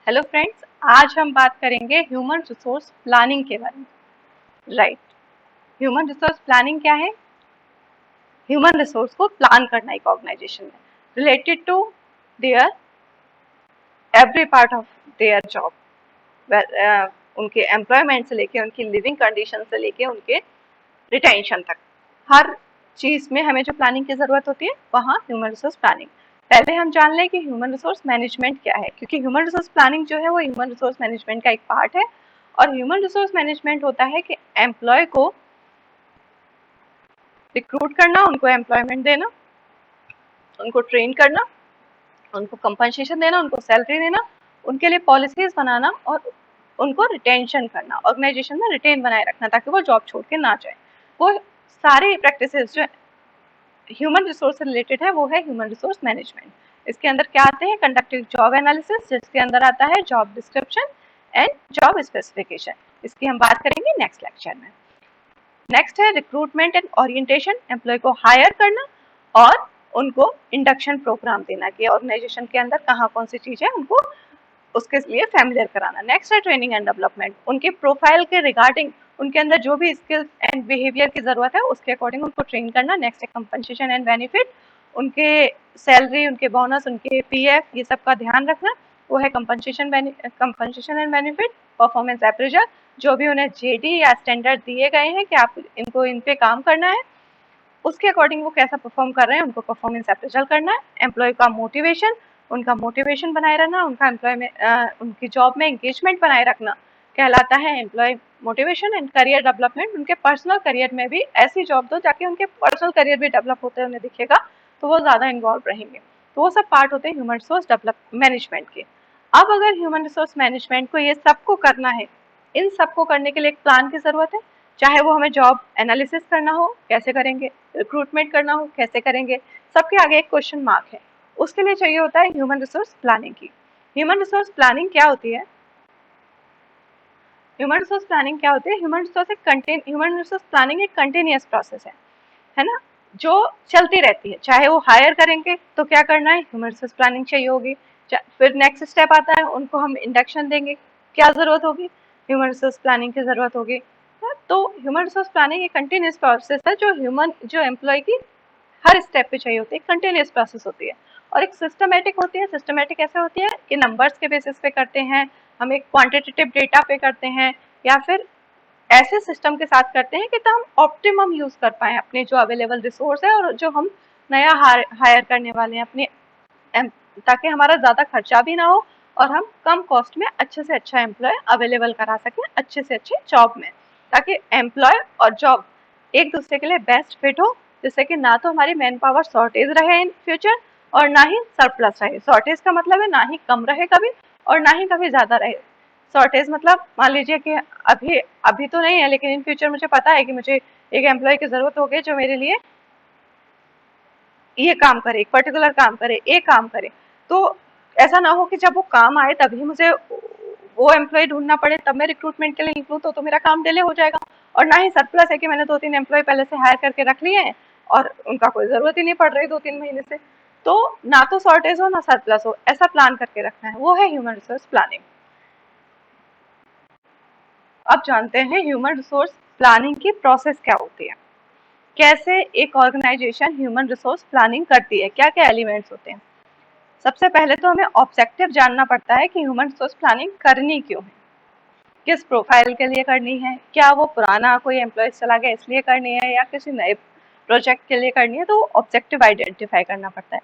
Hello friends, आज हम बात करेंगे ह्यूमन रिसोर्स प्लानिंग के बारे में। राइट। ह्यूमन रिसोर्स प्लानिंग क्या है? ह्यूमन रिसोर्स को प्लान करना एक ऑर्गेनाइजेशन में related to their every part of their job, उनके एम्प्लॉयमेंट से लेके उनकी लिविंग कंडीशन से लेके उनके रिटेंशन तक, हर चीज में हमें जो प्लानिंग की जरूरत होती है वहाँ ह्यूमन रिसोर्स प्लानिंग। पहले हम जान लें कि ह्यूमन रिसोर्स मैनेजमेंट क्या है, क्योंकि ह्यूमन रिसोर्स प्लानिंग जो है वो ह्यूमन रिसोर्स मैनेजमेंट का एक पार्ट है। और ह्यूमन रिसोर्स मैनेजमेंट होता है कि एम्प्लॉय को रिक्रूट करना, उनको एम्प्लॉयमेंट देना, उनको ट्रेन करना, उनको कंपनसेशन देना, उनको सैलरी देना, उनके लिए पॉलिसीज बनाना और उनको रिटेंशन करना, ऑर्गेनाइजेशन में रिटेन बनाए रखना ताकि वो जॉब छोड़ के ना जाए। वो सारी प्रैक्टिसेस जो ह्यूमन रिसोर्स से रिलेटेड है वो है ह्यूमन रिसोर्स मैनेजमेंट। इसके अंदर क्या आते हैं? कंडक्टिंग जॉब एनालिसिस, जिसके अंदर आता है job description and job specification. इसकी हम बात करेंगे नेक्स्ट लेक्चर में। नेक्स्ट है रिक्रूटमेंट एंड ओरिएंटेशन, एम्प्लॉय को हायर करना और उनको इंडक्शन प्रोग्राम देना कि ऑर्गेनाइजेशन के अंदर कहाँ कौन सी चीज है उनको उसके लिए फैमिलियर कराना। नेक्स्ट है ट्रेनिंग एंड डेवलपमेंट, उनके प्रोफाइल के रिगार्डिंग उनके अंदर जो भी स्किल्स एंड बिहेवियर की जरूरत है उसके अकॉर्डिंग उनको ट्रेन करना। नेक्स्ट है कंपनसेशन एंड बेनिफिट, उनके सैलरी, उनके बोनस, उनके पीएफ, ये सब का ध्यान रखना। वो है compensation and benefit. Performance appraisal, जो भी उन्हें जेडी या स्टैंडर्ड दिए गए हैं कि आप इनको इन पे काम करना है, उसके अकॉर्डिंग वो कैसा परफॉर्म कर रहे हैं उनको परफॉर्मेंस अप्रेजल करना है। एम्प्लॉय का मोटिवेशन, उनका मोटिवेशन बनाए रखना, उनका एम्प्लॉय में उनकी जॉब में एंगेजमेंट बनाए रखना कहलाता है employee motivation. And career development, उनके पर्सनल करियर में भी ऐसी जॉब दो जाके उनके पर्सनल करियर भी डेवलप होते उन्हें दिखेगा तो वो ज्यादा इन्वॉल्व रहेंगे। तो वो सब पार्ट होते हैं ह्यूमन रिसोर्स डेवलप मैनेजमेंट के। अब अगर ह्यूमन रिसोर्स मैनेजमेंट को ये सबको करना है, इन सबको करने के लिए एक प्लान की जरूरत है। चाहे वो हमें जॉब एनालिसिस करना हो, कैसे करेंगे? रिक्रूटमेंट करना हो, कैसे करेंगे? सबके आगे एक क्वेश्चन मार्क है। उसके लिए चाहिए होता है ह्यूमन रिसोर्स प्लानिंग की। ह्यूमन रिसोर्स प्लानिंग क्या होती है? ह्यूमन रिसोर्स प्लानिंग क्या होती है? ह्यूमन रिसोर्स प्लानिंग एक कंटिन्यूअस प्रोसेस है ना, जो चलती रहती है। चाहे वो हायर करेंगे तो क्या करना है? ह्यूमन रिसोर्स प्लानिंग चाहिए होगी। फिर नेक्स्ट स्टेप आता है, उनको हम इंडक्शन देंगे, क्या जरूरत होगी? ह्यूमन रिसोर्स प्लानिंग की जरूरत होगी। तो ह्यूमन रिसोर्स प्लानिंग एक कंटिन्यूअस प्रोसेस है जो एम्प्लॉय की हर स्टेप पे चाहिए होती है, कंटिन्यूअस प्रोसेस होती है। और एक सिस्टमेटिक होती है। सिस्टमेटिक ऐसे होती है कि नंबर्स के बेसिस पे करते हैं, हम एक क्वांटिटेटिव डेटा पे करते हैं, या फिर ऐसे सिस्टम के साथ करते हैं कि तो हम ऑप्टिमम यूज कर पाए अपने जो अवेलेबल रिसोर्स है और जो हम नया हायर करने वाले हैं अपने, ताकि हमारा ज्यादा खर्चा भी ना हो और हम कम कॉस्ट में अच्छे से अच्छा एम्प्लॉय अवेलेबल करा सकें अच्छे से अच्छे जॉब में, ताकि एम्प्लॉय और जॉब एक दूसरे के लिए बेस्ट फिट हो, जिससे कि ना तो हमारी मैन पावर शॉर्टेज रहे इन फ्यूचर और ना ही सरप्लस रहे। शॉर्टेज का मतलब है ना ही कम रहे कभी और ना ही कभी ज्यादा रहे। शॉर्टेज मतलब मान लीजिए कि अभी अभी तो नहीं है लेकिन इन फ्यूचर मुझे पता है कि मुझे एक एम्प्लॉय की जरूरत होगी जो मेरे लिए ये काम करे, एक पर्टिकुलर काम करे, एक काम करे। तो ऐसा ना हो कि जब वो काम आए तभी मुझे वो एम्प्लॉय ढूंढना पड़े, तब मैं रिक्रूटमेंट के लिए निकलूँ तो मेरा काम डिले हो जाएगा। और ना ही सरप्लस है कि मैंने 2-3 एम्प्लॉय पहले से हायर करके रख लिए हैं और उनका कोई जरूरत ही नहीं पड़ रही 2-3 महीने से। तो ना तो शॉर्टेज हो ना सरप्लस हो, ऐसा प्लान करके रखना है, वो है ह्यूमन रिसोर्स प्लानिंग। अब जानते हैं ह्यूमन रिसोर्स प्लानिंग की प्रोसेस क्या होती है, कैसे एक ऑर्गेनाइजेशन ह्यूमन रिसोर्स प्लानिंग करती है, क्या क्या एलिमेंट्स होते हैं। सबसे पहले तो हमें ऑब्जेक्टिव जानना पड़ता है कि ह्यूमन रिसोर्स प्लानिंग करनी क्यों है, किस प्रोफाइल के लिए करनी है, क्या वो पुराना कोई एम्प्लॉय चला गया इसलिए करनी है या किसी नए प्रोजेक्ट के लिए करनी है, तो ऑब्जेक्टिव आइडेंटिफाई करना पड़ता है।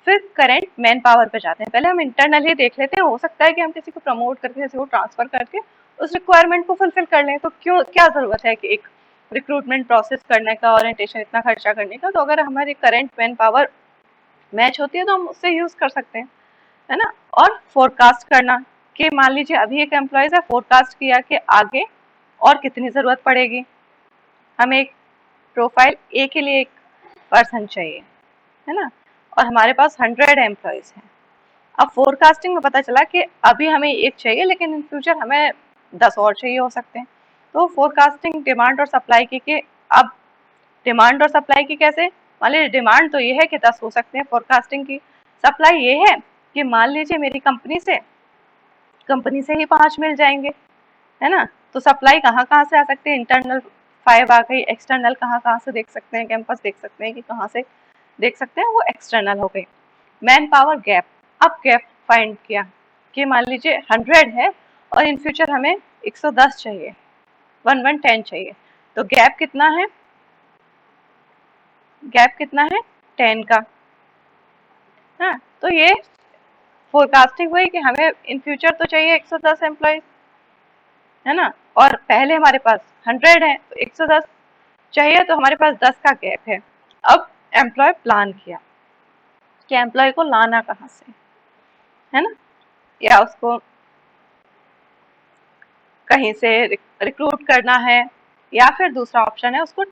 फिर करंट मैन पावर पे जाते हैं। पहले हम इंटरनली देख लेते हैं, हो सकता है कि हम किसी को प्रमोट करके किसी को ट्रांसफर करके उस रिक्वायरमेंट को फुलफिल कर लें, तो क्यों क्या जरूरत है कि एक रिक्रूटमेंट प्रोसेस करने का, ओरिएंटेशन इतना खर्चा करने का। तो अगर हमारी करंट मैन पावर मैच होती है तो हम उससे यूज कर सकते हैं, है ना। और फोरकास्ट करना कि मान लीजिए अभी एक एम्प्लॉयज है, फोरकास्ट किया कि आगे और कितनी जरूरत पड़ेगी, हमें एक प्रोफाइल ए के लिए एक पर्सन चाहिए, है ना, और हमारे पास 100 एम्प्लॉयज हैं। अब फोरकास्टिंग में पता चला कि अभी हमें एक चाहिए लेकिन इन फ्यूचर हमें 10 और चाहिए हो सकते हैं। तो फोरकास्टिंग डिमांड और सप्लाई की अब डिमांड और सप्लाई की कैसे, मान लीजिए डिमांड तो ये है कि 10 हो सकते हैं फोरकास्टिंग की, सप्लाई ये है कि मान लीजिए मेरी कंपनी से कंपनी से ही 5 मिल जाएंगे, है ना। तो सप्लाई कहाँ कहाँ से आ सकते हैं, इंटरनल 5 आ गई, एक्सटर्नल कहाँ कहाँ से देख सकते हैं, कैंपस देख सकते हैं कि कहाँ से देख सकते हैं, वो एक्सटर्नल हो गई। मैन पावर गैप, अब गैप फाइंड किया कि मान लीजिए 100 है और इन फ्यूचर हमें 110 चाहिए, 1110 चाहिए, तो गैप कितना है, गैप कितना है 10 का। हाँ, तो ये फोरकास्टिंग हुई कि हमें इन फ्यूचर तो चाहिए 110 एम्प्लॉय, है ना, और पहले हमारे पास 100 है, तो 110 चाहिए, तो हमारे पास 10 का गैप है। अब एम्प्लॉय प्लान किया कि एम्प्लॉय को लाना कहाँ से, है ना, या उसको कहीं से रिक्रूट करना है, या फिर दूसरा ऑप्शन है उसको,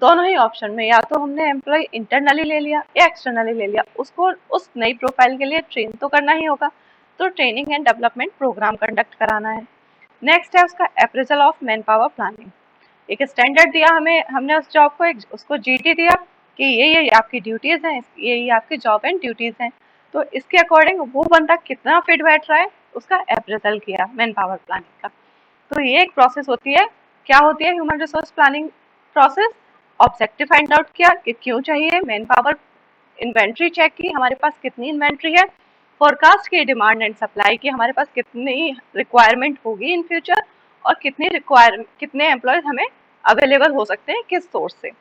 दोनों ही ऑप्शन में या तो हमने एम्प्लॉय इंटरनली ले लिया या एक्सटर्नली ले लिया, उसको उस नई प्रोफाइल के लिए ट्रेन तो करना ही होगा, तो training and development programme conduct कराना है। नेक्स्ट है उसका appraisal of man power planning. एक स्टैंडर्ड दिया हमें, हमने उस जॉब को उसको जीटी दिया कि ये आपकी ड्यूटीज हैं, ये आपकी जॉब एंड ड्यूटीज हैं, तो इसके अकॉर्डिंग वो बंदा कितना फिट बैठ रहा है उसका अप्रेजल किया मैन पावर प्लानिंग का। तो ये एक प्रोसेस होती है, क्या होती है human resource planning process. Objective find out किया कि क्यों चाहिए मैन पावर, इन्वेंट्री चेक की हमारे पास कितनी इन्वेंट्री है, फोरकास्ट की डिमांड एंड सप्लाई की हमारे पास कितनी रिक्वायरमेंट होगी इन फ्यूचर, और कितने एम्प्लॉयज हमें अवेलेबल हो सकते हैं किस सोर्स से।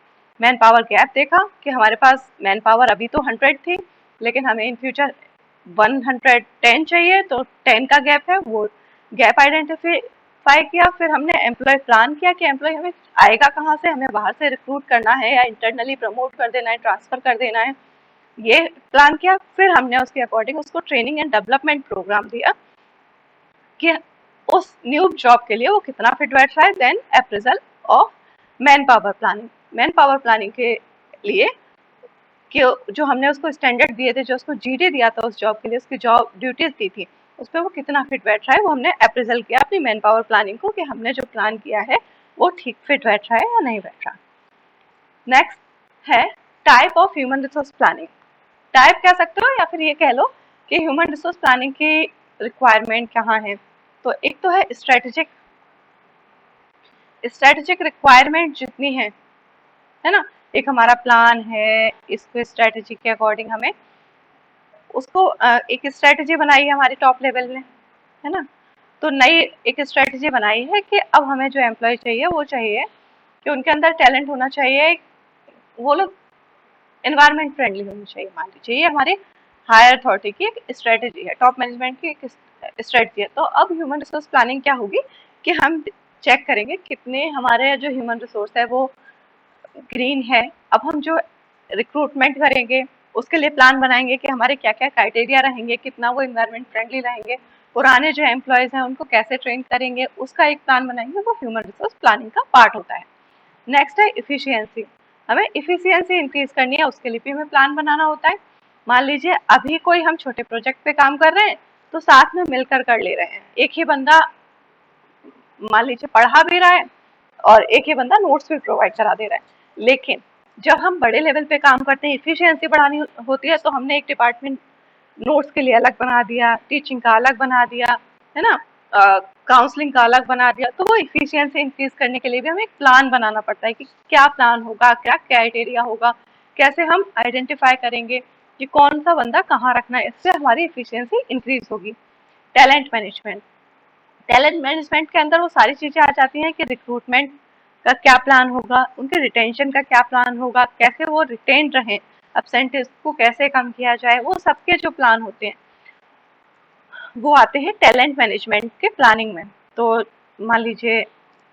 मैन पावर गैप देखा कि हमारे पास मैन पावर अभी तो 100 थी, लेकिन हमें इन फ्यूचर 110 चाहिए, तो 10 का गैप है, वो गैप आइडेंटिफाई किया। फिर हमने एम्प्लॉय प्लान किया कि एम्प्लॉय हमें आएगा कहाँ से, हमें बाहर से रिक्रूट करना है या इंटरनली प्रमोट कर देना है, ट्रांसफर कर देना है, ये प्लान किया। फिर हमने उसके अकॉर्डिंग उसको ट्रेनिंग एंड डेवलपमेंट प्रोग्राम दिया कि उस न्यू जॉब के लिए वो कितना फिट बैठ रहा है। Then appraisal of man power planning, man power planning के लिए कि जो हमने उसको स्टैंडर्ड दिए थे, जो उसको जीडी दिया था उस जॉब के लिए, उसकी जॉब ड्यूटीज दी थी, उस पर वो कितना फिट बैठ रहा है, वो हमने अप्रेजल किया अपनी मैन पावर प्लानिंग को कि हमने जो प्लान किया है वो ठीक फिट बैठ रहा है या नहीं बैठ रहा। नेक्स्ट है type of human resource planning. Type कह सकते हो या फिर ये कह लो कि ह्यूमन रिसोर्स प्लानिंग की रिक्वायरमेंट कहाँ है। तो एक तो है स्ट्रेटेजिक, स्ट्रेटेजिक रिक्वायरमेंट जितनी है ना, एक हमारा प्लान है, इसको स्ट्रेटेजी के अकॉर्डिंग हमें उसको एक स्ट्रेटेजी बनाई है हमारी टॉप लेवल में, है ना। तो नई एक स्ट्रेटेजी बनाई है कि अब हमें जो एम्प्लॉय चाहिए वो चाहिए कि उनके अंदर टैलेंट होना चाहिए, वो लोग एनवायरमेंट फ्रेंडली होनी चाहिए। मान लीजिए ये हमारे हायर अथॉरिटी की एक स्ट्रेटेजी है, टॉप मैनेजमेंट की एक स्ट्रेटेजी है। तो अब ह्यूमन रिसोर्स प्लानिंग क्या होगी कि हम चेक करेंगे कितने हमारे जो ह्यूमन रिसोर्स है वो ग्रीन है। अब हम जो रिक्रूटमेंट करेंगे उसके लिए प्लान बनाएंगे कि हमारे क्या क्या क्राइटेरिया रहेंगे, कितना वो इन्वायरमेंट फ्रेंडली रहेंगे, पुराने जो एम्प्लॉयज हैं उनको कैसे ट्रेन करेंगे, उसका एक प्लान बनाएंगे, वो ह्यूमन रिसोर्स प्लानिंग का पार्ट होता है। नेक्स्ट है इफिशियंसी, हमें इफिशियंसी इंक्रीज करनी है, उसके लिए भी हमें प्लान बनाना होता है। मान लीजिए अभी कोई हम छोटे प्रोजेक्ट पे काम कर रहे हैं तो साथ में मिलकर कर ले रहे हैं, एक ही बंदा मान लीजिए पढ़ा भी रहा है और एक ही बंदा नोट्स भी प्रोवाइड करा दे रहा है। लेकिन जब हम बड़े लेवल पे काम करते हैं, इफिशियंसी बढ़ानी होती है, तो हमने एक डिपार्टमेंट नोट्स के लिए अलग बना दिया, टीचिंग का अलग बना दिया, है ना, काउंसलिंग का अलग बना दिया। तो वो इफिशियंसी इंक्रीज करने के लिए भी हमें एक प्लान बनाना पड़ता है कि क्या प्लान होगा, क्या क्राइटेरिया होगा, कैसे हम आइडेंटिफाई करेंगे कि कौन सा बंदा कहाँ रखना है, इससे हमारी इफिशियंसी इंक्रीज होगी। टैलेंट मैनेजमेंट, टैलेंट मैनेजमेंट के अंदर वो सारी चीजें आ जाती हैं कि रिक्रूटमेंट का क्या प्लान होगा, उनके रिटेंशन का क्या प्लान होगा, कैसे वो रिटेन रहें, एब्सेंटेज को कैसे कम किया जाए, वो सबके जो प्लान होते हैं वो आते हैं टैलेंट मैनेजमेंट के प्लानिंग में। तो मान लीजिए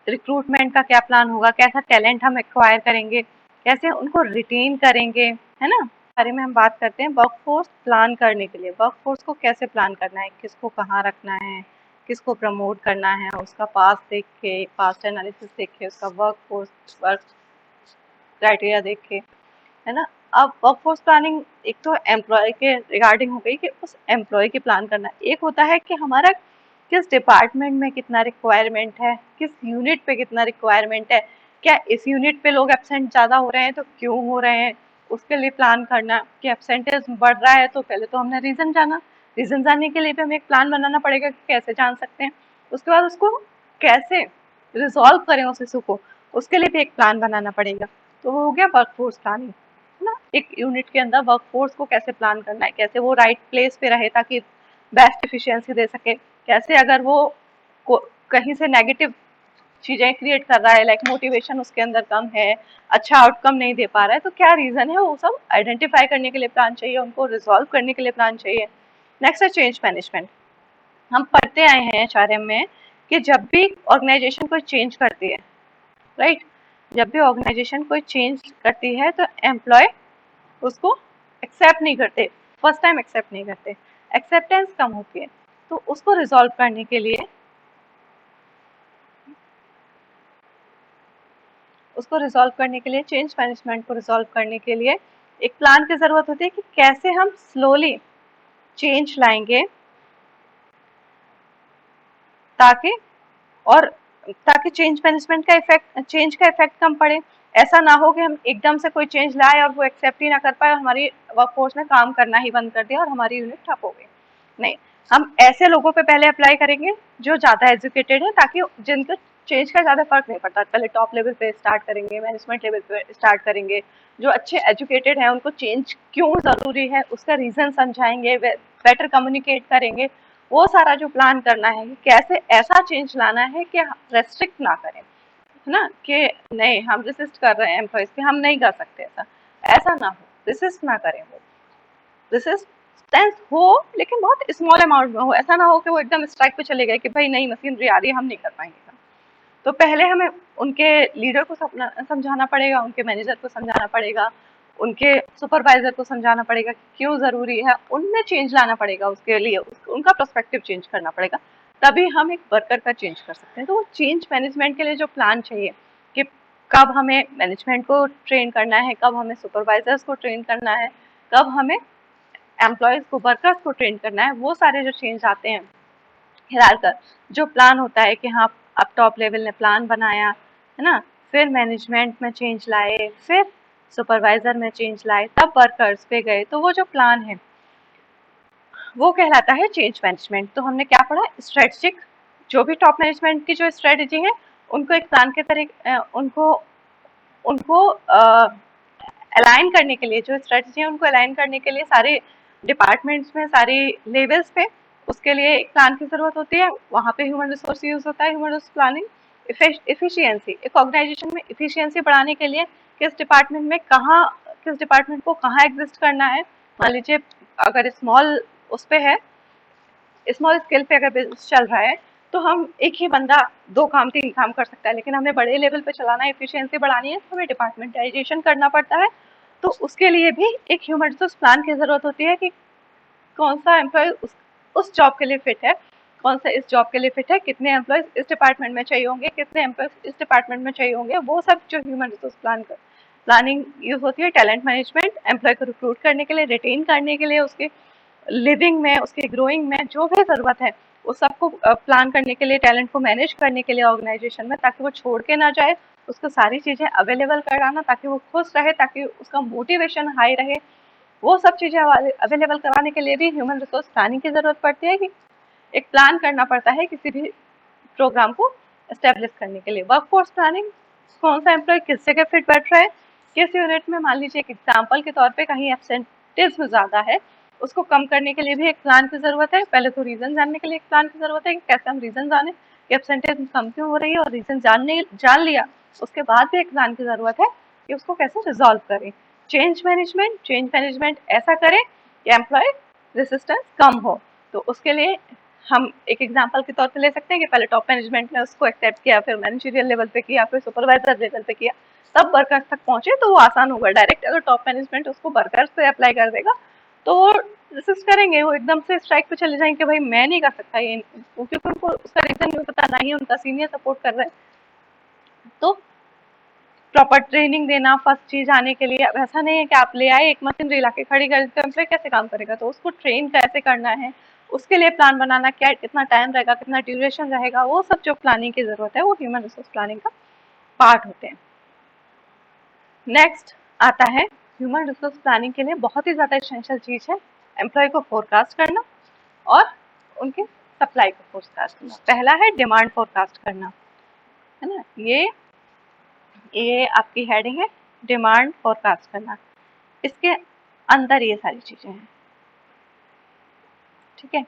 रिक्रूटमेंट का क्या प्लान होगा, कैसा टैलेंट हम एक्वायर करेंगे, कैसे उनको रिटेन करेंगे, है ना, बारे में हम बात करते हैं। वर्कफोर्स प्लान करने के लिए वर्कफोर्स को कैसे प्लान करना है, किसको कहाँ रखना है, किसको प्रमोट करना है, उसका पास्ट देख के, पास्ट एनालिसिस देख के, उसका वर्क क्राइटेरिया देख के, है ना। अब वर्कफोर्स प्लानिंग एक तो एम्प्लॉय के रिगार्डिंग हो गई कि उस एम्प्लॉय की प्लान करना, एक होता है कि हमारा किस डिपार्टमेंट में कितना रिक्वायरमेंट है, किस यूनिट पे कितना रिक्वायरमेंट है, क्या इस यूनिट पे लोग एब्सेंट ज़्यादा हो रहे हैं तो क्यों हो रहे हैं, उसके लिए प्लान करना। कि एब्सेंटेज बढ़ रहा है तो पहले तो हमने रीज़न जाना, रीजन जानने के लिए भी हमें एक प्लान बनाना पड़ेगा कि कैसे जान सकते हैं। उसके बाद उसको कैसे रिजॉल्व करें उस इशू को, उसके लिए भी एक प्लान बनाना पड़ेगा। तो वो हो गया वर्कफोर्स प्लानिंग, है ना। एक यूनिट के अंदर वर्कफोर्स को कैसे प्लान करना है, कैसे वो राइट प्लेस पे रहे ताकि बेस्ट एफिशिएंसी दे सके, कैसे अगर वो कहीं से नेगेटिव चीजें क्रिएट कर रहा है, लाइक मोटिवेशन उसके अंदर कम है, अच्छा आउटकम नहीं दे पा रहा है, तो क्या रीजन है, वो सब आइडेंटिफाई करने के लिए प्लान चाहिए, उनको रिजॉल्व करने के लिए प्लान चाहिए। नेक्स्ट है चेंज मैनेजमेंट। हम पढ़ते आए हैं एचआरएम में कि जब भी ऑर्गेनाइजेशन कोई चेंज करती है, राइट, जब भी ऑर्गेनाइजेशन कोई चेंज करती है तो एम्प्लॉय उसको एक्सेप्ट नहीं करते, फर्स्ट टाइम एक्सेप्ट नहीं करते, एक्सेप्टेंस कम होती है। तो उसको रिजॉल्व करने के लिए, चेंज मैनेजमेंट को रिजॉल्व करने के लिए एक प्लान की जरूरत होती है कि कैसे हम स्लोली चेंज लाएंगे ताकि और ताकि चेंज का इफेक्ट कम पड़े। ऐसा ना हो कि हम एकदम से कोई चेंज लाए और वो एक्सेप्ट ही ना कर पाए और हमारी वर्कफोर्स ने काम करना ही बंद कर दिया और हमारी यूनिट ठप हो गई। नहीं, हम ऐसे लोगों पे पहले अप्लाई करेंगे जो ज्यादा एजुकेटेड है, ताकि जिनको चेंज का ज्यादा फर्क नहीं पड़ता। पहले टॉप लेवल पे स्टार्ट करेंगे, मैनेजमेंट लेवल पे स्टार्ट करेंगे, जो अच्छे एजुकेटेड हैं उनको चेंज क्यों जरूरी है उसका रीजन समझाएंगे, बेटर कम्युनिकेट करेंगे। वो सारा जो प्लान करना है कि कैसे ऐसा चेंज लाना है कि रेस्ट्रिक्ट ना करें, है ना, कि नहीं हम रिसिस्ट कर रहे हैं एम्प्लॉयज के, हम नहीं कर सकते, ऐसा ऐसा ना हो, रिसिस्ट ना करें, वो रेसिस्टेंस हो लेकिन बहुत स्मॉल अमाउंट में हो। ऐसा ना हो कि वो एकदम स्ट्राइक पे चले गए कि भाई नहीं मशीनरी आ रही है, हम नहीं कर पाएंगे काम। तो पहले हमें उनके लीडर को समझाना पड़ेगा, उनके मैनेजर को समझाना पड़ेगा, उनके सुपरवाइजर को समझाना पड़ेगा कि क्यों जरूरी है, उनमें चेंज लाना पड़ेगा, उसके लिए उनका पर्सपेक्टिव चेंज करना पड़ेगा, तभी हम एक वर्कर का चेंज कर सकते हैं। तो वो चेंज मैनेजमेंट के लिए जो प्लान चाहिए कि कब हमें मैनेजमेंट को ट्रेन करना है, कब हमें सुपरवाइजर्स को ट्रेन करना है, कब हमें एम्प्लॉयज को, वर्कर्स को ट्रेन करना है, वो सारे जो चेंज आते हैं हिरारकर जो प्लान होता है कि हाँ अब टॉप लेवल ने प्लान बनाया, है ना, फिर मैनेजमेंट में चेंज लाए, फिर सुपरवाइजर में चेंज लाए, तब वर्कर्स पे गए, तो वो जो प्लान है वो कहलाता है चेंज मैनेजमेंट। तो हमने क्या पढ़ा, स्ट्रेटेजिक, जो भी टॉप मैनेजमेंट की जो स्ट्रेटेजी है उनको एक प्लान के तरीके उनको उनको अलाइन करने के लिए, जो स्ट्रेटजी है उनको अलाइन करने के लिए सारे डिपार्टमेंट्स में, सारे लेवल्स पे उसके लिए एक प्लान की जरूरत होती है। वहाँ पे ह्यूमन रिसोर्स यूज होता है, ह्यूमन रिसोर्स प्लानिंग। इफिशियंसी, एक ऑर्गेनाइजेशन में इफिशियंसी बढ़ाने के लिए किस डिपार्टमेंट को कहाँ एग्जिस्ट करना है। मान लीजिए अगर स्मॉल उस पे है, स्मॉल स्केल पे अगर बिजनेस चल रहा है तो हम एक ही बंदा 2 काम 3 काम कर सकता है, लेकिन हमें बड़े लेवल पे चलाना है, एफिशिएंसी बढ़ानी है, तो हमें डिपार्टमेंटाइजेशन करना पड़ता है। तो उसके लिए भी एक ह्यूमन रिसोर्स प्लान की जरूरत होती है कि कौन सा एम्प्लॉय उस जॉब के लिए फिट है, कौन सा इस जॉब के लिए फिट है, कितने एम्प्लॉयज इस डिपार्टमेंट में चाहिए होंगे, कितने एम्प्लॉयज इस डिपार्टमेंट में चाहिए होंगे। वो सब जो ह्यूमन रिसोर्स प्लानिंग यूज होती है। टैलेंट मैनेजमेंट, एम्प्लॉय को रिक्रूट करने के लिए, रिटेन करने के लिए, उसके लिविंग में, उसके ग्रोइंग में जो भी जरूरत है उस सबको प्लान करने के लिए, टैलेंट को मैनेज करने के लिए ऑर्गेनाइजेशन में, ताकि वो छोड़ के ना जाए, उसको सारी चीजें अवेलेबल कराना ताकि वो खुश रहे, ताकि उसका मोटिवेशन हाई रहे। वो सब चीजें अवेलेबल कराने के लिए भी ह्यूमन रिसोर्स प्लानिंग की जरूरत पड़ती है कि एक प्लान करना पड़ता है किसी भी प्रोग्राम को एस्टेब्लिश करने के लिए। वर्कफोर्स प्लानिंग, कौन सा एम्प्लॉय किस जगह फिट बैठ रहा है, किस यूनिट में। मान लीजिए एक एग्जाम्पल के तौर पे कहीं एब्सेंटिज्म ज्यादा है, उसको कम करने के लिए भी एक प्लान की जरूरत है। पहले तो रीजन जानने के लिए एक प्लान की जरूरत है कि कैसे हम रीजन जाने कि एब्सेंटिज्म कम क्यों हो रही है, और रीजन जान लिया उसके बाद भी एक प्लान की जरूरत है कि उसको कैसे रिजॉल्व करें। चेंज मैनेजमेंट ऐसा करें कि एम्प्लॉय रेसिस्टेंस कम हो। तो उसके लिए हम एक एग्जांपल के तौर पे ले सकते हैं कि पहले टॉप मैनेजमेंट ने उसको एक्सेप्ट किया, फिर मैनेजरियल लेवल पे किया, फिर सुपरवाइजर लेवल पे किया, तब वर्कर्स तक पहुंचे, तो वो आसान होगा। डायरेक्ट अगर टॉप मैनेजमेंट उसको वर्कर्स पे अप्लाई कर देगा तो वो रेसिस्ट करेंगे, वो एकदम से स्ट्राइक पे चले जाएंगे, भाई मैं नहीं कर सकता ये, क्योंकि उनको उसका रीजन नहीं पता, ना ही उनका सीनियर सपोर्ट कर रहा है। तो प्रॉपर ट्रेनिंग देना फर्स्ट चीज आने के लिए। अब ऐसा नहीं है कि आप ले आए एक मशीनरी ला के खड़ी कर, तो एम्प्लॉय कैसे काम करेगा, तो उसको ट्रेन कैसे करना है, उसके लिए प्लान बनाना, क्या कितना टाइम रहेगा, कितना ड्यूरेशन रहेगा, वो सब जो प्लानिंग की जरूरत है वो ह्यूमन रिसोर्स प्लानिंग का पार्ट होते हैं। नेक्स्ट आता है ह्यूमन रिसोर्स प्लानिंग के लिए बहुत ही ज्यादा एसेंशियल चीज है एम्प्लॉय को फोरकास्ट करना। और उनके सप्लाई को फोरकास्ट करना। पहला है डिमांड फोरकास्ट करना, है ना, ये आपकी हेडिंग है, डिमांड फोरकास्ट करना। इसके अंदर ये सारी चीजें हैं, ठीक है।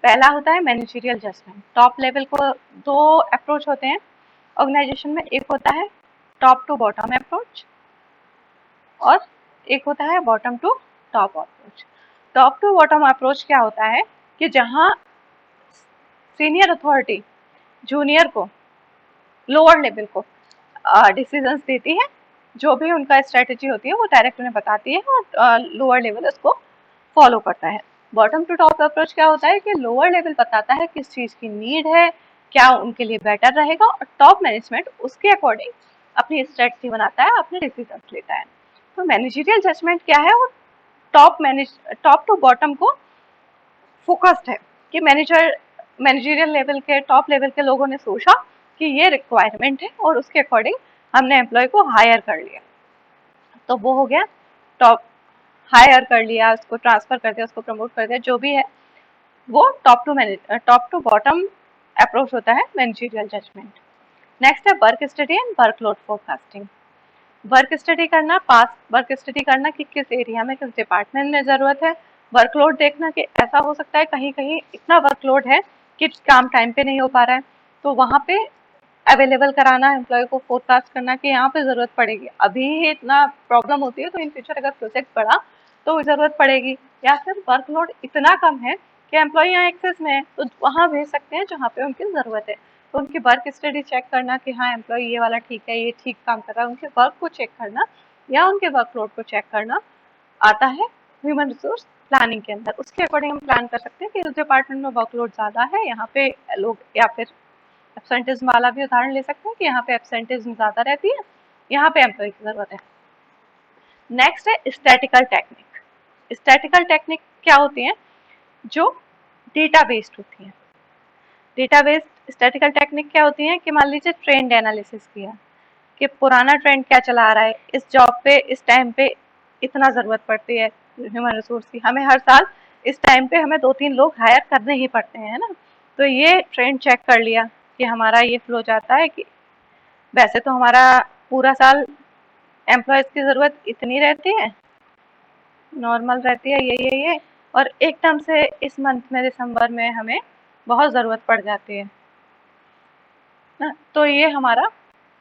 पहला होता है मैनेजरियल जजमेंट। टॉप लेवल को दो अप्रोच होते हैं ऑर्गेनाइजेशन में, एक होता है टॉप टू बॉटम अप्रोच और एक होता है bottom to top approach. Top to bottom approach क्या होता है कि जहां सीनियर अथॉरिटी जूनियर को, लोअर लेवल को डिसीजंस देती है, जो भी उनका स्ट्रेटेजी होती है वो डायरेक्ट उन्हें बताती है और लोअर लेवल उसको फॉलो करता है। बॉटम टू टॉप अप्रोच क्या होता है कि लोअर लेवल बताता है किस चीज की नीड है, क्या उनके लिए बेटर रहेगा, और टॉप मैनेजमेंट उसके अकॉर्डिंग अपनी स्ट्रेटजी बनाता है, अपने डिसीजन लेता है। तो मैनेजरियल जजमेंट क्या है, वो टॉप टू बॉटम को फोकस्ड है कि मैनेजरियल लेवल के, टॉप लेवल के लोगों ने सोचा कि ये रिक्वायरमेंट है और उसके अकॉर्डिंग हमने एम्प्लॉय को हायर कर लिया। तो वो हो गया टॉप, हायर कर लिया, उसको ट्रांसफर कर दिया, उसको प्रमोट कर दिया, जो भी है वो टॉप टू बॉटम अप्रोच होता है मैनेजरियल जजमेंट। नेक्स्ट है work study and workload forecasting. Work study करना, पास वर्क स्टडी करना कि किस एरिया में, किस डिपार्टमेंट में ज़रूरत है। वर्कलोड देखना कि ऐसा हो सकता है कहीं कहीं इतना वर्कलोड है कि काम टाइम पे नहीं हो पा रहा है, तो वहाँ पे अवेलेबल कराना, एम्प्लॉय को फोरकास्ट करना कि यहाँ पे ज़रूरत पड़ेगी, अभी ही इतना प्रॉब्लम होती है तो इन फ्यूचर अगर प्रोजेक्ट बढ़ा तो ज़रूरत पड़ेगी। या फिर वर्कलोड इतना कम है कि एम्प्लॉय यहाँ एक्सेस में है तो वहाँ भेज सकते हैं जहाँ पे उनकी ज़रूरत है। तो उनकी वर्क स्टडी चेक करना कि हाँ एम्प्लॉय ये वाला ठीक है, ये ठीक काम कर रहा है, उनके वर्क को चेक करना या उनके वर्कलोड को चेक करना आता है ह्यूमन रिसोर्स प्लानिंग के अंदर। उसके अकॉर्डिंग हम प्लान कर सकते हैं कि उस डिपार्टमेंट में वर्कलोड ज़्यादा है, यहाँ पे लोग, या फिर एब्सेंटिज्म वाला भी उदाहरण ले सकते हैं कि यहाँ पे एब्सेंटिज्म ज़्यादा रहती है, यहाँ पे एम्प्लॉय की ज़रूरत है। नेक्स्ट है स्टैटिकल टेक्निक। स्टैटिकल टेक्निक क्या होती है, जो डेटा बेस्ड होती है। डेटा बेस्ड स्टैटिकल टेक्निक क्या होती है कि मान लीजिए ट्रेंड एनालिसिस किया कि पुराना ट्रेंड क्या चला आ रहा है, इस जॉब पे इस टाइम पे इतना ज़रूरत पड़ती है ह्यूमन रिसोर्स की, हमें हर साल इस टाइम पे हमें 2-3 लोग हायर करने ही पड़ते हैं, है ना। तो ये ट्रेंड चेक कर लिया कि हमारा ये फ्लो जाता है कि वैसे तो हमारा पूरा साल एम्प्लॉयज़ की ज़रूरत इतनी रहती है, नॉर्मल रहती है ये, और एकदम से इस मंथ में दिसंबर में हमें बहुत ज़रूरत पड़ जाती है ना। तो ये हमारा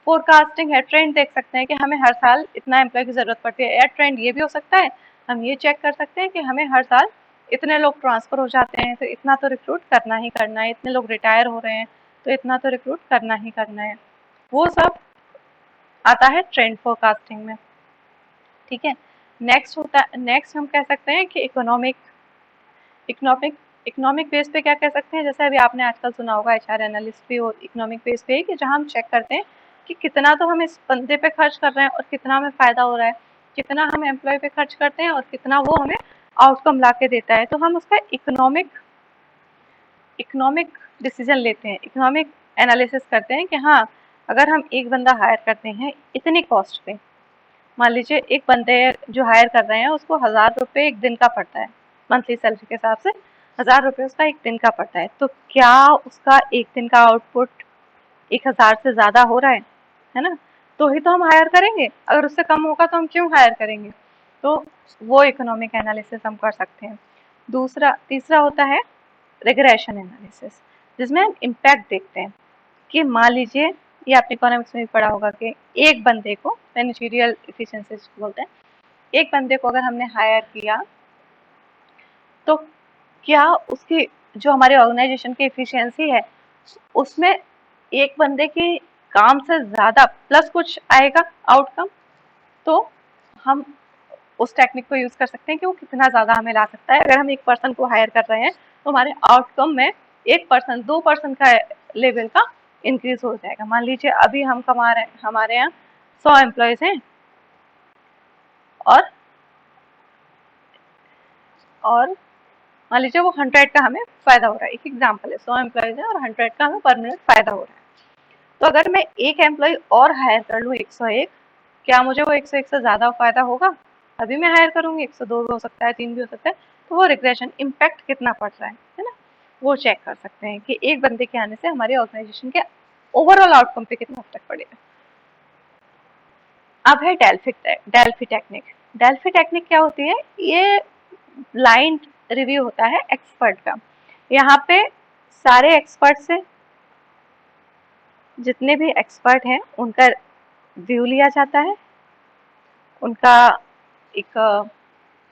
फोरकास्टिंग है। ट्रेंड देख सकते हैं कि हमें हर साल इतना एम्प्लॉय की ज़रूरत पड़ती है, या ट्रेंड ये भी हो सकता है, हम ये चेक कर सकते हैं कि हमें हर साल इतने लोग ट्रांसफ़र हो जाते हैं तो इतना तो रिक्रूट करना ही करना है, इतने लोग रिटायर हो रहे हैं तो इतना तो रिक्रूट करना ही करना है। वो सब आता है ट्रेंड फोरकास्टिंग में, ठीक है। नेक्स्ट हम कह सकते हैं कि इकोनॉमिक इकोनॉमिक बेस पे क्या कह सकते हैं, जैसे अभी आपने आजकल सुना होगा एचआर एनालिस्ट भी और इकोनॉमिक बेस पे, कि जहाँ हम चेक करते हैं कि कितना तो हम इस बंदे पे खर्च कर रहे हैं और कितना हमें फ़ायदा हो रहा है, कितना हम एम्प्लॉय पे खर्च करते हैं और कितना वो हमें आउटकम ला के देता है। तो हम उसका इकोनॉमिक डिसीजन लेते हैं, इकोनॉमिक एनालिसिस करते हैं कि हाँ अगर हम एक बंदा हायर करते हैं इतनी कॉस्ट पे, मान लीजिए एक बंदे जो हायर कर रहे हैं उसको 1000 रुपये एक दिन का पड़ता है, मंथली सैलरी के हिसाब से 1000 रुपये उसका एक दिन का पड़ता है, तो क्या उसका एक दिन का आउटपुट 1000 से ज़्यादा हो रहा है ना, तो ही तो हम हायर करेंगे, अगर उससे कम होगा तो हम क्यों हायर करेंगे। तो वो इकोनॉमिक एनालिसिस हम कर सकते हैं। तीसरा होता है रिग्रेशन एनालिसिस, जिसमें हम इम्पैक्ट देखते हैं कि मान लीजिए, ये आपने इकोनॉमिक्स में भी पढ़ा होगा कि एक बंदे को, मैनेजरियल एफिशिएंसी बोलते हैं, एक बंदे को अगर हमने हायर किया तो क्या उसकी जो हमारे ऑर्गेनाइजेशन की एफिशिएंसी है उसमें एक बंदे की काम से ज़्यादा प्लस कुछ आएगा आउटकम, तो हम उस टेक्निक को यूज़ कर सकते हैं कि वो कितना ज़्यादा हमें ला सकता है। अगर हम एक पर्सन को हायर कर रहे हैं तो हमारे आउटकम में 1% 2% का लेवल का इंक्रीज हो जाएगा। मान लीजिए अभी हम कमा रहे हैं, हमारे यहाँ 100 एम्प्लॉयज़ हैं और मान लीजिए वो 100 का हमें फ़ायदा हो रहा है, एक एग्जाम्पल है, 100 एम्प्लॉयज़ हैं और 100 का हमें पर मिनट फ़ायदा हो रहा है। तो अगर मैं एक एम्प्लॉय और हायर कर लूँ 101, क्या मुझे वो 101 से ज़्यादा फ़ायदा होगा? अभी मैं हायर करूँगी 102 भी हो सकता है, 3 भी हो सकता है, तो वो रिग्रेशन इम्पैक्ट कितना पड़ रहा है ना, वो चेक कर सकते हैं कि एक बंदे के आने से हमारे ऑर्गेनाइजेशन के ओवरऑल आउटकम पे कितना फर्क पड़ेगा। अब है डेल्फी टेक्निक। डेल्फी टेक्निक क्या होती है? ये ब्लाइंड रिव्यू होता है एक्सपर्ट का। यहाँ पे सारे एक्सपर्ट से, जितने भी एक्सपर्ट हैं उनका व्यू लिया जाता है, उनका एक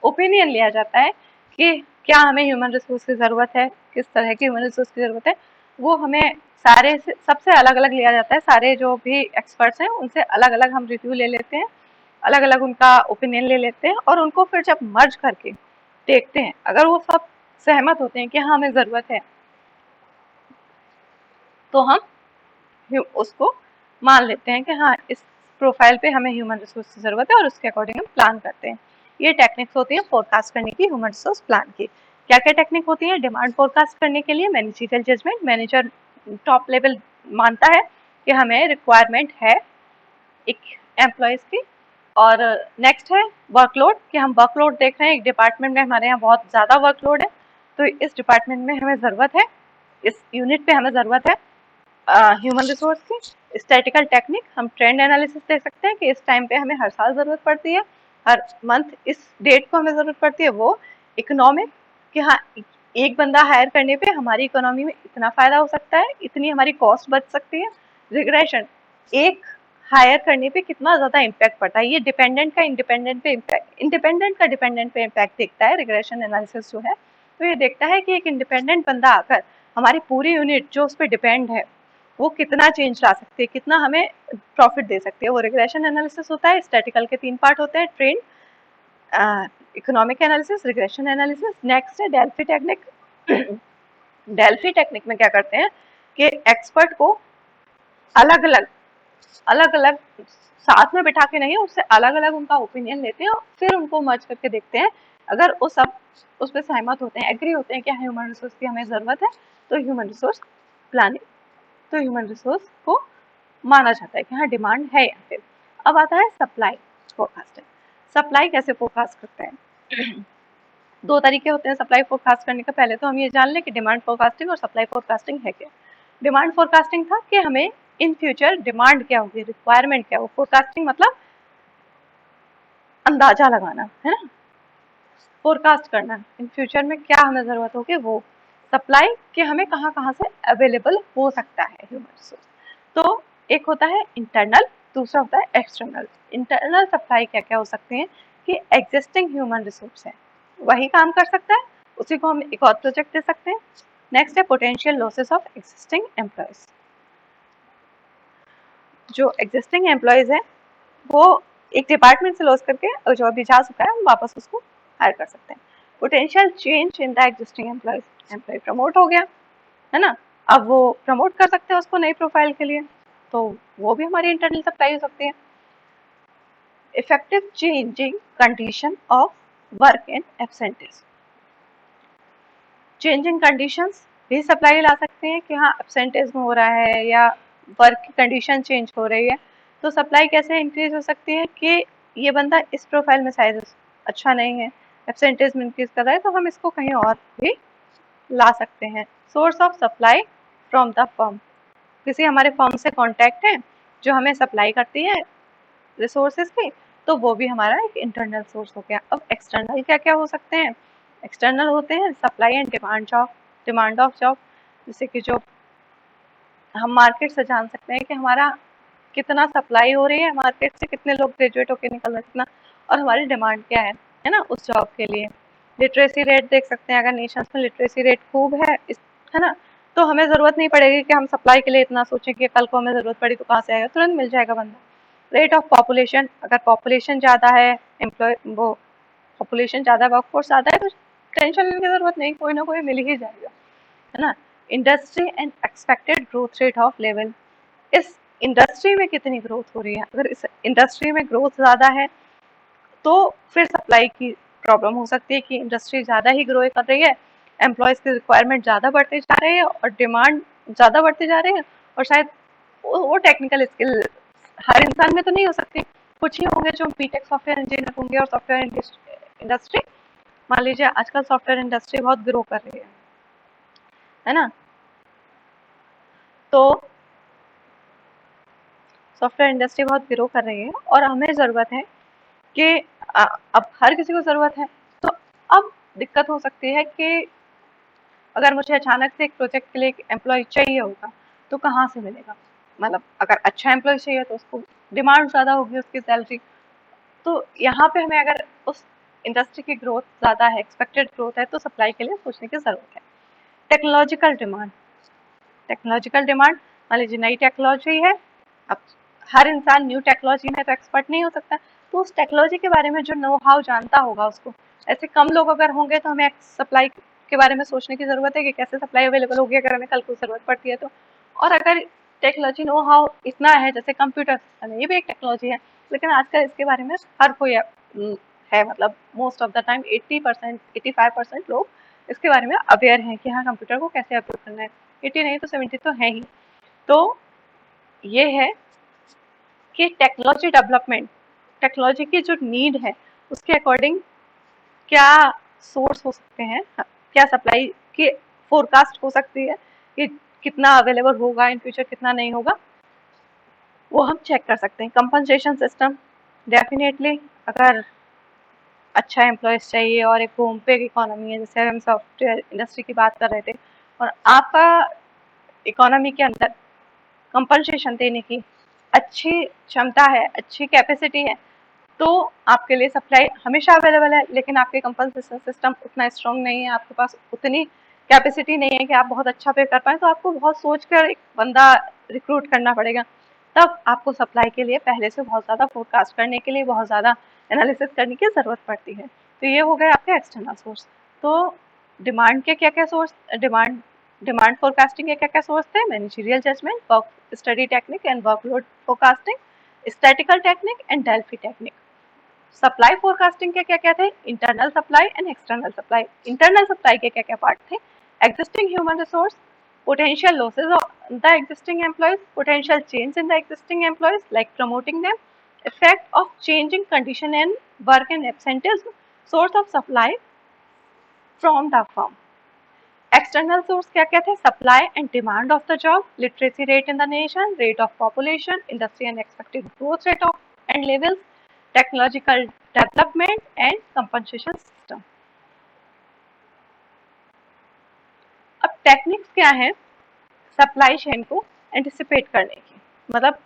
ओपिनियन लिया जाता है कि क्या हमें ह्यूमन रिसोर्स की ज़रूरत है, किस तरह की ह्यूमन रिसोर्स की ज़रूरत है। वो हमें सारे से सबसे अलग अलग लिया जाता है, सारे जो भी एक्सपर्ट्स हैं उनसे अलग अलग हम रिव्यू ले लेते हैं, अलग अलग उनका ओपिनियन ले लेते हैं, और उनको फिर जब मर्ज करके देखते हैं, अगर वो सब सहमत होते हैं कि हाँ हमें ज़रूरत है, तो हम उसको मान लेते हैं कि हाँ इस प्रोफाइल पे हमें ह्यूमन रिसोर्स की ज़रूरत है, और उसके अकॉर्डिंग हम प्लान करते हैं। ये टेक्निक्स होती है फोरकास्ट करने की, ह्यूमन रिसोर्स प्लान की। क्या क्या टेक्निक होती है? डिमांड फोरकास्ट करने के लिए managerial judgement, manager top level मानता है कि हमें रिक्वायरमेंट है एक एम्प्लॉयज की। और नेक्स्ट है वर्कलोड, कि हम वर्कलोड देख रहे हैं एक डिपार्टमेंट में हमारे यहाँ बहुत ज़्यादा वर्कलोड है, तो इस डिपार्टमेंट में हमें ज़रूरत है, इस यूनिट पे हमें ज़रूरत है ह्यूमन रिसोर्स की। स्टैटिकल टेक्निक, हम ट्रेंड एनालिसिस दे सकते हैं कि इस टाइम पे हमें हर साल ज़रूरत पड़ती है, हर मंथ इस डेट को हमें ज़रूरत पड़ती है। वो इकोनॉमिक, कि हाँ एक बंदा हायर करने पे हमारी इकोनॉमी में इतना फ़ायदा हो सकता है, इतनी हमारी कॉस्ट बच सकती है। रिग्रेशन, एक हायर करने पे कितना ज़्यादा इम्पैक्ट पड़ता है, ये डिपेंडेंट का इंडिपेंडेंट पे इम्पैक्ट, इंडिपेंडेंट का डिपेंडेंट पे इम्पैक्ट देखता है रिग्रेशन एनालिसिस जो है। तो ये देखता है कि एक इंडिपेंडेंट बंदा आकर हमारी पूरी यूनिट जो उस पर डिपेंड है वो कितना चेंज ला सकती है, कितना हमें प्रॉफिट दे सकती है। वो रिग्रेशन एनालिसिस होता है। स्टैटिकल के 3 पार्ट होते हैं, trend, economic analysis, regression analysis. Next है डेल्फी टेक्निक। डेल्फी टेक्निक में क्या करते हैं कि एक्सपर्ट को अलग अलग साथ में बिठा के नहीं, उससे अलग अलग उनका ओपिनियन लेते हैं और फिर उनको मर्ज करके देखते हैं। अगर वो सब उस पर सहमत होते हैं, एग्री होते हैं कि ह्यूमन रिसोर्स की हमें ज़रूरत है, तो ह्यूमन रिसोर्स प्लानिंग, तो ह्यूमन रिसोर्स को माना जाता है कि हाँ डिमांड है यहाँ पे। अब आता है सप्लाई फोरकास्टिंग। सप्लाई कैसे फोरकास्ट करते हैं? 2 तरीके होते हैं सप्लाई फोरकास्ट करने का। पहले तो हम ये जान लें कि डिमांड फोरकास्टिंग और सप्लाई फोरकास्टिंग है क्या। डिमांड फोरकास्टिंग था कि हमें इन फ्यूचर डिमांड क्या होगी, रिक्वायरमेंट क्या हो। फोरकास्टिंग मतलब अंदाजा लगाना, है ना, फोरकास्ट करना इन फ्यूचर में क्या हमें ज़रूरत होगी वो। सप्लाई कि हमें कहाँ कहाँ से अवेलेबल हो सकता है ह्यूमन रिसोर्स। तो एक होता है इंटरनल, दूसरा होता है एक्सटर्नल। इंटरनल सप्लाई क्या क्या हो सकते हैं कि एग्जिस्टिंग ह्यूमन रिसोर्स है वही काम कर सकता है, उसी को हम एक और प्रोजेक्ट दे सकते हैं। नेक्स्ट है potential losses of existing employees. जो एग्जिस्टिंग एम्प्लॉयज है वो एक डिपार्टमेंट से लॉस करके और जो अभी जा चुका है हम वापस उसको हायर कर सकते हैं। Potential change in the existing employees, employee promote हो गया है ना, अब वो प्रमोट कर सकते हैं उसको नई प्रोफाइल के लिए, तो वो भी हमारी इंटरनल सप्लाई हो सकती है। Effective changing condition of work and absenteeism, changing conditions भी सप्लाई ला सकते हैं कि हाँ एब्सेंटेज में हो रहा है या वर्क की कंडीशन चेंज हो रही है, तो सप्लाई कैसे इंक्रीज हो सकती है कि ये बंदा इस प्रोफाइल में शायद अच्छा नहीं है, एब्सेंटेज में इंक्रीज कर रहा है, तो हम इसको कहीं और भी ला सकते हैं। Source of supply from the firm, किसी हमारे फर्म से कॉन्टैक्ट है जो हमें सप्लाई करती है रिसोर्सेज की, तो वो भी हमारा एक इंटरनल सोर्स हो गया। अब एक्सटर्नल क्या क्या हो सकते हैं? एक्सटर्नल होते हैं supply and demand of job, जैसे कि जो हम मार्केट से जान सकते हैं कि हमारा कितना सप्लाई हो रही है मार्केट से, कितने लोग ग्रेजुएट होकर निकल रहे हैं कितना, और हमारी डिमांड क्या है ना उस जॉब के लिए। लिटरेसी रेट देख सकते हैं, अगर नेशंस में लिटरेसी रेट खूब है ना, तो हमें ज़रूरत नहीं पड़ेगी कि हम सप्लाई के लिए इतना सोचें कि कल को हमें ज़रूरत पड़ी तो कहाँ से आएगा, तुरंत मिल जाएगा बंदा। रेट ऑफ पॉपुलेशन, अगर पॉपुलेशन ज़्यादा है, एम्प्लॉय वो पॉपुलेशन ज़्यादा, वर्कफोर्स ज़्यादा है, तो टेंशन लेने की ज़रूरत नहीं, कोई ना कोई मिल ही जाएगा, है ना। Industry and expected growth rate of level, इस इंडस्ट्री में कितनी ग्रोथ हो रही है, अगर इस इंडस्ट्री में ग्रोथ ज़्यादा है तो फिर सप्लाई की प्रॉब्लम हो सकती है कि इंडस्ट्री ज़्यादा ही ग्रो कर रही है, एम्प्लॉयज़ की रिक्वायरमेंट ज़्यादा बढ़ते जा रही है और डिमांड ज़्यादा बढ़ती जा रही है, और शायद वो टेक्निकल स्किल हर इंसान में तो नहीं हो सकती, कुछ ही होंगे जो बीटेक सॉफ्टवेयर इंजीनियर होंगे और सॉफ्टवेयर इंडस्ट्री मान लीजिए आजकल सॉफ्टवेयर इंडस्ट्री बहुत ग्रो कर रही है ना, तो सॉफ्टवेयर इंडस्ट्री बहुत ग्रो कर रही है और हमें ज़रूरत है कि अब हर किसी को ज़रूरत है। तो अब दिक्कत हो सकती है कि अगर मुझे अचानक से एक प्रोजेक्ट के लिए एक एम्प्लॉय चाहिए होगा तो कहाँ से मिलेगा। मतलब अगर अच्छा एम्प्लॉय चाहिए तो उसको डिमांड ज़्यादा होगी उसकी सैलरी। तो यहाँ पे हमें अगर उस इंडस्ट्री की ग्रोथ ज़्यादा है, एक्सपेक्टेड ग्रोथ है, तो सप्लाई के लिए सोचने की ज़रूरत है। टेक्नोलॉजिकल डिमांड, टेक्नोलॉजिकल डिमांड, मान लीजिए नई टेक्नोलॉजी है। अब हर इंसान न्यू टेक्नोलॉजी में तो एक्सपर्ट नहीं हो सकता, तो उस टेक्नोलॉजी के बारे में जो नो हाउ जानता होगा उसको, ऐसे कम लोग अगर होंगे तो हमें सप्लाई के बारे में सोचने की जरूरत है कि कैसे सप्लाई अवेलेबल होगी अगर हमें कल को जरूरत पड़ती है तो। और अगर टेक्नोलॉजी नो हाउ इतना है, जैसे कंप्यूटर सिस्टम है, ये भी एक टेक्नोलॉजी है, लेकिन आजकल इसके बारे में हर कोई है, मतलब मोस्ट ऑफ द टाइम 80% 85% लोग इसके बारे में अवेयर हैं कि हाँ कंप्यूटर को कैसे ऑपरेट करना है। 80 नहीं तो 70 तो है ही। तो ये है कि टेक्नोलॉजी डेवलपमेंट, टेक्नोलॉजी की जो नीड है उसके अकॉर्डिंग क्या सोर्स हो सकते हैं, क्या सप्लाई की फोरकास्ट हो सकती है कि कितना अवेलेबल होगा इन फ्यूचर, कितना नहीं होगा, वो हम चेक कर सकते हैं। कंपनसेशन सिस्टम, डेफिनेटली अगर अच्छा एम्प्लॉयज चाहिए और एक होम पे इकोनॉमी है, जैसे हम सॉफ्टवेयर इंडस्ट्री की बात कर रहे थे, और आपका इकोनॉमी के अंदर कंपनसेशन देने की अच्छी क्षमता है, अच्छी कैपेसिटी है, तो आपके लिए सप्लाई हमेशा अवेलेबल है। लेकिन आपके कंपनसेशन सिस्टम उतना स्ट्रॉन्ग नहीं है, आपके पास उतनी कैपेसिटी नहीं है कि आप बहुत अच्छा पे कर पाए, तो आपको बहुत सोच कर एक बंदा रिक्रूट करना पड़ेगा। तब आपको सप्लाई के लिए पहले से बहुत ज़्यादा फोरकास्ट करने के लिए बहुत ज़्यादा एनालिसिस करने की ज़रूरत पड़ती है। तो ये हो गए आपके एक्सटर्नल सोर्स। तो डिमांड के क्या क्या सोर्स, डिमांड फोरकास्टिंग के क्या क्या सोर्स थे? Managerial judgement, work study technique and workload forecasting, statical technique and Delphi technique. Supply forecasting के क्या क्या थे? Internal supply and external supply. Internal supply के क्या क्या पार्ट थे? Existing human resource, potential losses of the existing employees, potential change in the existing employees like promoting them, effect of changing condition in work and absenteeism, source of supply from the firm. External source क्या क्या थे? Supply and demand of the job, literacy rate in the nation, rate of population, industry and expected growth rate of and levels, technological development and compensation system. अब techniques क्या है supply chain को anticipate करने की? मतलब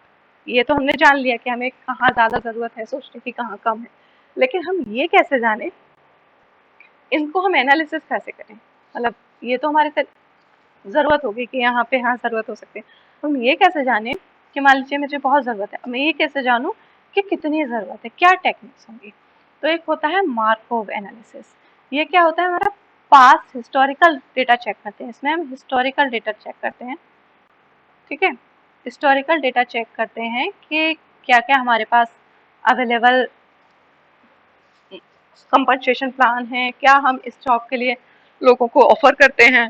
ये तो हमने जान लिया कि हमें कहाँ ज़्यादा ज़रूरत है सोचने की, कहाँ कम है, लेकिन हम ये कैसे जाने, इनको हम एनालिसिस कैसे करें? मतलब ये तो हमारे ज़रूरत होगी कि यहाँ पे हाँ ज़रूरत हो सकती है, हम ये कैसे जाने कि मान लीजिए मुझे बहुत ज़रूरत है, मैं ये कैसे जानूँ कि कितनी ज़रूरत है, क्या टेक्निक्स होंगी? तो एक होता है मार्कोव एनालिसिस। ये क्या होता है? हमारा पास्ट हिस्टोरिकल डेटा चेक करते हैं, इसमें हम हिस्टोरिकल डेटा चेक करते हैं, ठीक है। हिस्टोरिकल डेटा चेक करते हैं कि क्या क्या हमारे पास अवेलेबल कंपनसेशन प्लान है, क्या हम इस जॉब के लिए लोगों को ऑफर करते हैं,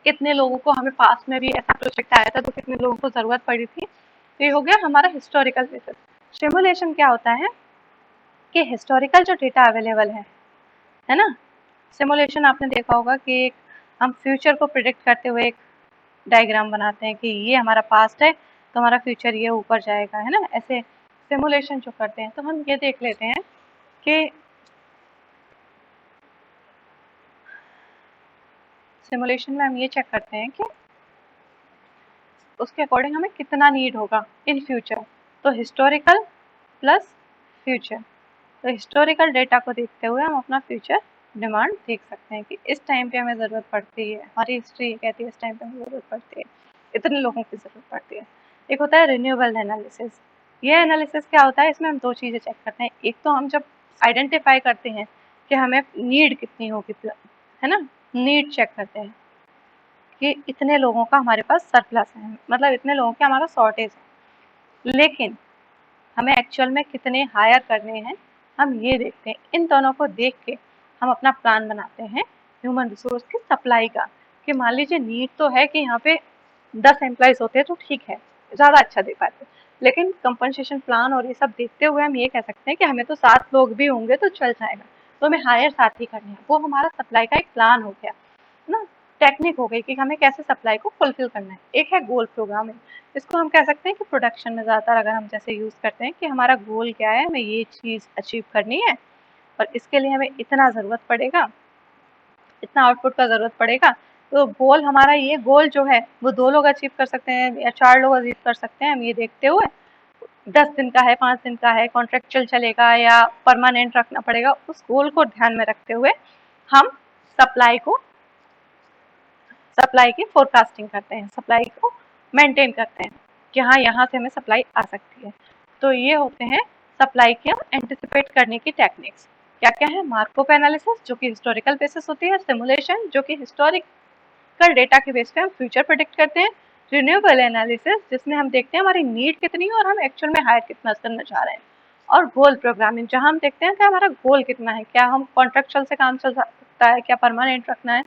कितने लोगों को हमें पास में भी ऐसा प्रोजेक्ट आया था तो कितने लोगों को ज़रूरत पड़ी थी। तो ये हो गया हमारा हिस्टोरिकल बेसिस। सिमुलेशन क्या होता है कि हिस्टोरिकल जो डेटा अवेलेबल है ना, सिमुलेशन आपने देखा होगा कि हम फ्यूचर को प्रिडिक्ट करते हुए एक डायग्राम बनाते हैं कि ये हमारा पास्ट है तो हमारा फ्यूचर ये ऊपर जाएगा, है ना। ऐसे सिमुलेशन जो करते हैं, तो हम ये देख लेते हैं कि सिमुलेशन में हम ये चेक करते हैं कि उसके अकॉर्डिंग हमें कितना नीड होगा इन फ्यूचर। तो हिस्टोरिकल प्लस फ्यूचर, तो हिस्टोरिकल डेटा को देखते हुए हम अपना फ्यूचर डिमांड देख सकते हैं कि इस टाइम पे हमें ज़रूरत पड़ती है, हमारी हिस्ट्री कहती है इस टाइम पे हमें ज़रूरत पड़ती है, इतने लोगों की ज़रूरत पड़ती है। एक होता है रिन्यूएबल एनालिसिस। ये एनालिसिस क्या होता है? इसमें हम दो चीज़ें चेक करते हैं। एक तो हम जब आइडेंटिफाई करते हैं कि हमें नीड कितनी होगी, है ना, नीड चेक करते हैं कि इतने लोगों का हमारे पास सरप्लस है, मतलब इतने लोगों का हमारा शॉर्टेज है, लेकिन हमें एक्चुअल में कितने हायर करने हैं हम ये देखते हैं। इन दोनों को देख के हम अपना प्लान बनाते हैं ह्यूमन रिसोर्स की सप्लाई का, कि मान लीजिए नीड तो है कि यहाँ पे 10 एम्प्लॉयज होते हैं तो ठीक है, ज़्यादा अच्छा दे पाते, लेकिन कंपनसेशन प्लान और ये सब देखते हुए हम ये कह सकते हैं कि हमें तो 7 लोग भी होंगे तो चल जाएगा। तो हमें हायर साथ ही करनी है। वो हमारा सप्लाई का एक प्लान हो गया ना, टेक्निक हो गई कि हमें कैसे सप्लाई को फुलफिल करना है। एक है गोल प्रोग्रामिंग, इसको हम कह सकते हैं कि प्रोडक्शन में ज़्यादातर अगर हम जैसे यूज़ करते हैं कि हमारा गोल क्या है, हमें ये चीज़ अचीव करनी है और इसके लिए हमें इतना ज़रूरत पड़ेगा, इतना आउटपुट का ज़रूरत पड़ेगा। तो गोल हमारा, ये गोल जो है वो 2 लोग अचीव कर सकते हैं या 4 लोग अचीव कर सकते हैं, हम ये देखते हुए 10 दिन का है, 5 दिन का है, कॉन्ट्रेक्चुअल चलेगा या परमानेंट रखना पड़ेगा, उस गोल को ध्यान में रखते हुए हम सप्लाई को, सप्लाई की फोरकास्टिंग करते हैं, सप्लाई को मेंटेन करते हैं कि हाँ यहाँ से हमें सप्लाई आ सकती है। तो ये होते हैं सप्लाई के हम एंटिसिपेट करने की टेक्निक्स। क्या क्या है? मार्कोव एनालिसिस जो कि हिस्टोरिकल बेसिस होती है, सिमुलेशन जो कि हिस्टोरिकल डेटा के बेस पे हम फ्यूचर प्रेडिक्ट करते हैं, रिन्यूएबल एनालिसिस जिसमें हम देखते हैं हमारी नीड कितनी है और हम एक्चुअल में हायर कितना करना चाह रहे हैं, और गोल प्रोग्रामिंग जहाँ हम देखते हैं कि हमारा गोल कितना है, क्या हम कॉन्ट्रेक्चुअल से काम चल सकता है, क्या परमानेंट रखना है,